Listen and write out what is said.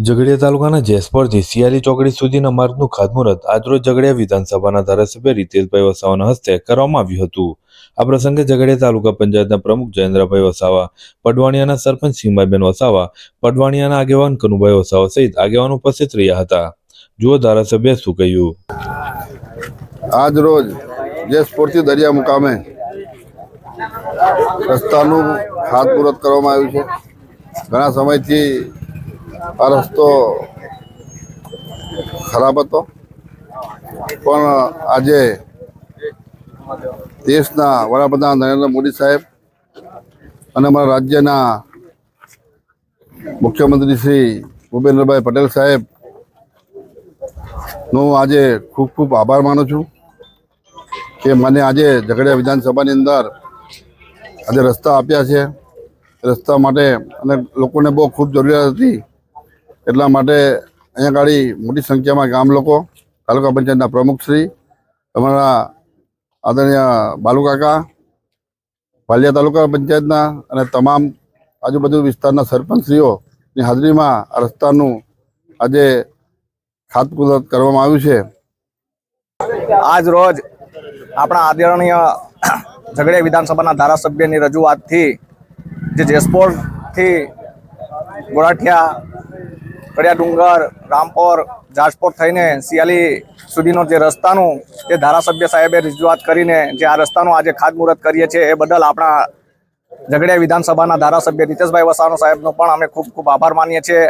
ઝઘડિયા તાલુકાના જેસપરથી સિયાલી ચોકડી સુધીના માર્ગનું ખાતમુહૂર્ત આજરોજ ઝઘડિયા વિધાનસભાના ધારાસભ્ય રીતેશભાઈ વસાવાના હસ્તે કરવામાં આવ્યું હતું। આ પ્રસંગે ઝઘડિયા તાલુકા પંચાયતના પ્રમુખ જયેન્દ્રભાઈ વસાવા, પડવાણિયાના સરપંચ સીમાબેન વસાવા, પડવાણિયાના આગેવાન કનુભાઈ વસાવા સહિત આગેવાનો ઉપસ્થિત રહ્યા હતા। જુઓ ધારાસભ્ય શું કહ્યું। આજ રોજ જેસપુરથી દરિયા મુકામે રસ્તાનું ખાતમુહૂર્ત કરવામાં આવ્યું છે। ઘણા સમયથી આ રસ્તો ખરાબ હતો, પણ આજે દેશના વડાપ્રધાન નરેન્દ્ર મોદી સાહેબ અને અમારા રાજ્યના મુખ્યમંત્રી શ્રી ભૂપેન્દ્રભાઈ પટેલ સાહેબનો આજે ખૂબ ખૂબ આભાર માનું છું કે મને આજે ઝઘડિયા વિધાનસભાની અંદર આજે રસ્તા આપ્યા છે। રસ્તા માટે અને લોકોને બહુ ખૂબ જરૂરિયાત હતી, એટલા માટે અહીંયા ગાડી મોટી સંખ્યામાં ગામ લોકો, તાલુકા પંચાયતના પ્રમુખશ્રી, અમારા આદરણીય બાલુકાકા, વાલિયા તાલુકા પંચાયતના અને તમામ આજુબાજુ વિસ્તારના સરપંચશ્રીઓની હાજરીમાં આ રસ્તાનું આજે ખાતમુહૂર્ત કરવામાં આવ્યું છે। આજ રોજ આપણા આદરણીય ઝઘડિયા વિધાનસભાના ધારાસભ્યની રજૂઆતથી જે જેસપોરથી ગોળાઠિયા, કડિયા ડુંગર, રામપોર, જાસપોર થઈને સિયાલી સુધીનો જે રસ્તાનું જે ધારાસભ્ય સાહેબે રજૂઆત કરીને જે આ રસ્તાનું આજે ખાતમુહૂર્ત કરીએ છીએ, એ બદલ આપણા ઝઘડિયા વિધાનસભાના ધારાસભ્ય રીતેશભાઈ વસાવા સાહેબનો પણ અમે ખૂબ ખૂબ આભાર માનીએ છીએ।